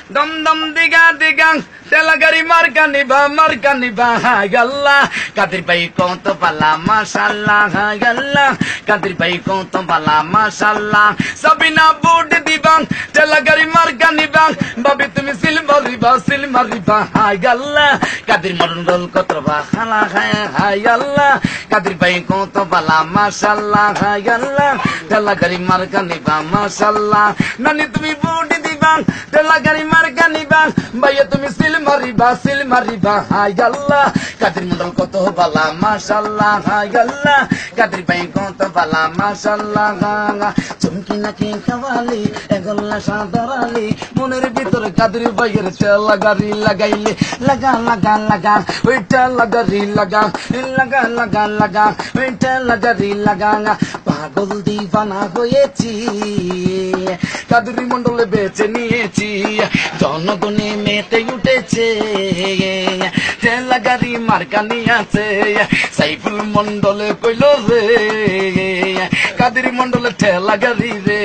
দম দম দিগা দিগাং তেলাগারি মার্কা নিভা গাল্লা কাদের ভাই কত পালা মাশাআল্লাহ গাল্লা কাদের ভাই কত পালা মাশাআল্লাহ সাবিনা বুট দিবাং তেলাগারি মার্কা নিবাং ভাবি তুমি সিলমার রিবা গাল্লা কাদের মন্ডল কত বা খালা গাল্লা কাদের ভাই কত পালা মাশাআল্লাহ গাল্লা তেলাগারি মার্কা নিবা মাশাআল্লাহ নানি তুমি বুট দিবাং তেলাগারি মার্কা নিবা ভাইয়া তুমি সিল মারিবা হাই আল্লাহ কাদের মন্ডল কত বালা মাশাআল্লাহ হাই আল্লাহ কাদের ভাই কত বালা মাশাআল্লাহ চমকি নাকি খাওয়ালি এগল্লা সাদরালি মনের ভিতর কাদের ভাইয়ের তেলাগারি লাগাইলে লাগা ওই তেলাগারি লাগা ওই তেলাগারি লাগা পাগল দিবানা হয়েছি কাদের মন্ডলে বেছে নিয়েছি জনগণে মেতে উঠেছে তেলাগারি মার্কা নিয়েছে সাইফুল মন্ডলে কইল রে কাদের মন্ডলে তেলাগারি রে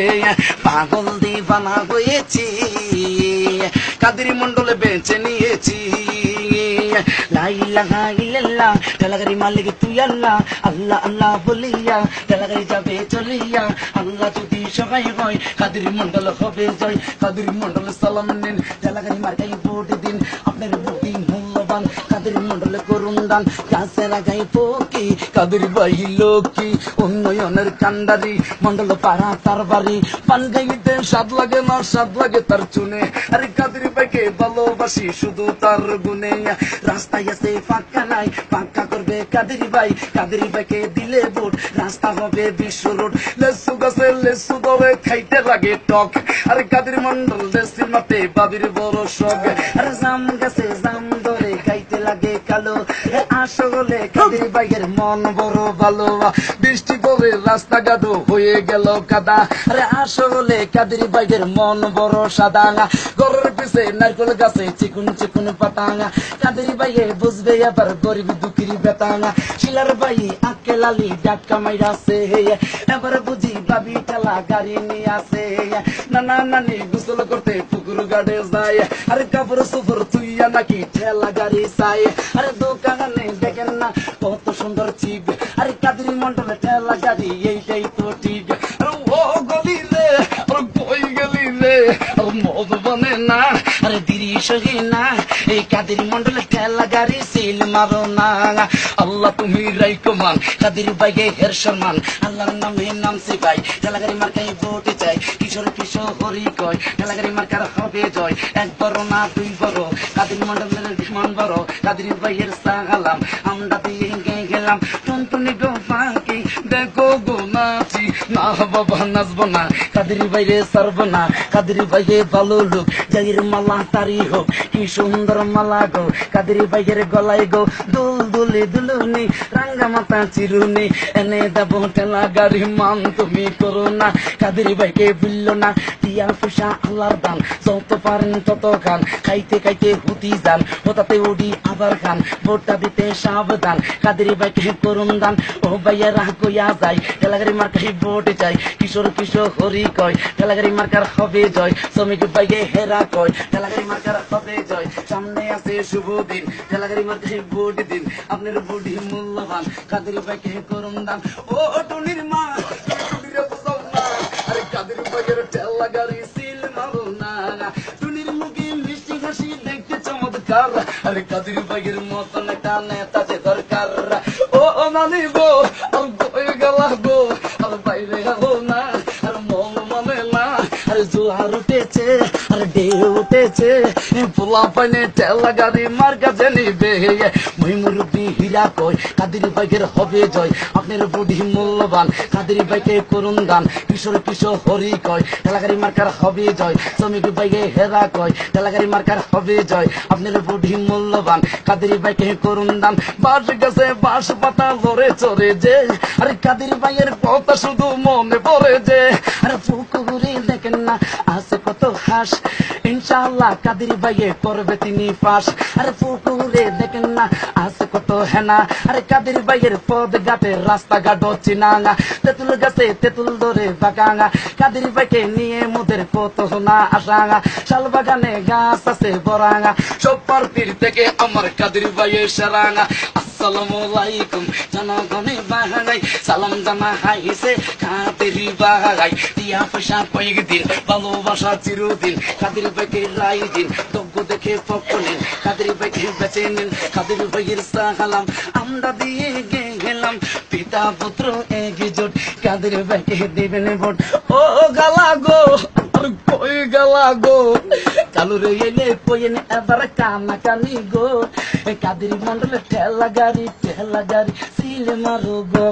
পাগল দিবানা হয়েছি কাদের মন্ডলে বেছে নিয়েছি লা ইলাহা ইল্লাল্লাহ তেলাগারি মালিক তুই আল্লাহ আল্লাহ আল্লাহ বলিয়া তেলাগারি যাবে চলিয়া আল্লাহ যদি সবাই হয় কাদের মন্ডল হবে জয় কাদের মন্ডল সালাম নিন তেলাগারি মার্কাই ভোট দিন আপনার ভোটই মূল্যবান কাদের মন্ডলে করুন দান গাছে লাগাই পোকি কাদের ভাই লোকি উন্নয়নের কান্ডারি মন্ডল পাড়া তার বাড়ি পান গাইতে স্বাদ লাগে না স্বাদ লাগে তার চুনে আরে কাদের ভাইকে ভালোবাসি শুধু তার গুনে রাস্তায় আছে ফাঁকা নাই ফাঁকা করবে কাদের ভাইকে দিলে ভোট রাস্তা হবে বিশ্ব রোড লেসু গাছে লেসু ধরে খাইতে লাগে টক আরে কাদের মন্ডল দেশের মাঠে বাবির বড় শখ আরে জাম গাছে জাম ধরে খাইতে লাগে কালো আসলে কাদের ভাইয়ের মন বড় ভালো বৃষ্টি পড়ে রাস্তাঘাট হয়ে গেল কাদা আরে আসলে কাদের ভাইয়ের মন বড় সাদা ঘরের পিছে নারকেল গাছে চিকুন পাতাঙা কাদের ভাইয়ে বুঝবে আবার গরিব দুঃখীর বেতাঙা শিলার ভাই আঁকে লালি ডাক্কা মাইরাছে এবার বুঝি বাবি ঠেলা গাড়ি নিয়ে আসে নানি গোসল করতে পুকুর গাড়ে যায় আরে কাপড় সুপুর তুইয়া নাকি ঠেলা গাড়ি চাই আরে দোকানে দেখেন না কত সুন্দর চিপ আরে কাদের মন্ডলে ঠেলা গাড়ি এইটাই তো ঠিক ও গলি রে কই গেলি রে মদ বনে না আরে দিরি সহি না এই কাদের মন্ডলে ঠেলা গাড়ি সিল মারো না আল্লাহ তুমি রাইকমান কাদের ভাইকে হের সম্মান আল্লাহর নামে নাম শিখাই ঠেলাগাড়ি মার্কাই ভোটে চাই কিশোর হরি কয় ঠেলাগাড়ি মার্কার হবে জয় এক বড় না দুই বড় কাদের মন্ডলের বিমান বড় কাদের ভাইয়ের সালাম আমরা দিয়ে গেলাম টনটনি গো ফাঁকি দেখো গো নাচি না বাবা নাচবো না কাদের ভাইরে সারবো না কাদের ভাইয়ে ভালো লোক জাগির মালা তারি হোক কি সুন্দর মালা গো কাদের ভাইয়ের গলায় গো দুল দুলে দুলুনি রাঙ্গা মাথা চিরুনি এনে দেব ঠেলা গাড়ি মান তুমি করো না কাদের ভাইকে ভুললো না টিয়া পয়সা আল্লাহর দান যত পারেন তত খান খাইতে হুতি যান হতাতে উডি আবার খান ভোটটা দিতে সাবধান কাদের ভাইকে করুন দান ও ভাইয়ারা কইয়া যায় ঠেলাগাড়ি মার্কাই ভোটে চাই কিশোর হরি কয় ঠেলাগাড়ি মার্কার হবে জয় শ্রমিক ভাইকে হেরা কয় ঠেলাগাড়ি মার্কার হবে জয় সামনে আছে শুভ দিন ঠেলাগাড়ি মার্কাই ভোট দিন আপনার ভোটই মূল্যবান কাদের ভাইকে করুন দান ও টুনির মা আরে কাদের ভাইয়ের ঠেলাগাড়ি সিল মারো না টুনির মুখে মিষ্টি হাসি দেখতে চমৎকার আরে কাদের ভাইয়ের মতন একটা নেতা যে দরকার ও নানি গো আর কই গেলা গো আর বাইরে হলো না আর মন মানে না আরে জোয়ার উঠেছে আর ঢেউ উঠেছে পোলা পাইনে ঠেলাগাড়ি মার্কা জানিবে মই মুরব্বী হীরা কয় কাদের ভাইয়ের হবে জয় আপনার বুদ্ধি মূল্যবান কাদের ভাইকে করুন দান কিশোর হরি কয় ঠেলাগাড়ি মার্কার হবে জয় শ্রমিক ভাইকে হেরা কয় ঠেলাগাড়ি মার্কার হবে জয় আপনার বুদ্ধি মূল্যবান কাদের ভাইকে করুন দান বাস গেছে বাস পাতা লড়ে চড়ে যে আরে কাদের ভাইয়ের কথা শুধু মনে পড়ে যে আরে পুকুরে দেখেন না আছে কত হাস ইনশাআল্লাহ কাদের ভাইয়ে করবে তিনি পাস আরে পুকুরে দেখেন না আছে কত হেনা আরে কাদের ভাইয়ের পদ ঘাটে রাস্তাঘাট চিনা তেঁতুল গাছে তেঁতুল ধরে বাগাঙা কাদের ভাইকে নিয়ে মোদের কত না আসাঙা শাল বাগানে গাছ আছে বরাঙা সব পার্টির থেকে আমার কাদের ভাইয়ের সেরাঙা আসসালামু আলাইকুম জনগণে বাহাই সালাম জানা হাইছে কাদের ভাই টিয়া পয়সা কয়েকদিন ভালোবাসা চিরদিন কাদের ভাইকে রাই দিন যোগ্য দেখে পক্ষ নিন কাদের ভাইকে বেছে নিন কাদের ভাইয়ের সালাম আমরা দিয়ে গেলাম পিতা পুত্র একজোট কাদের ভাইকে দিবেন ভোট ও গালা গো কই গালা গো চালু রে এলে কইন এবার কানা কানি গো কাদের মন্ডলে ঠেলা গাড়ি সিলে মারো গো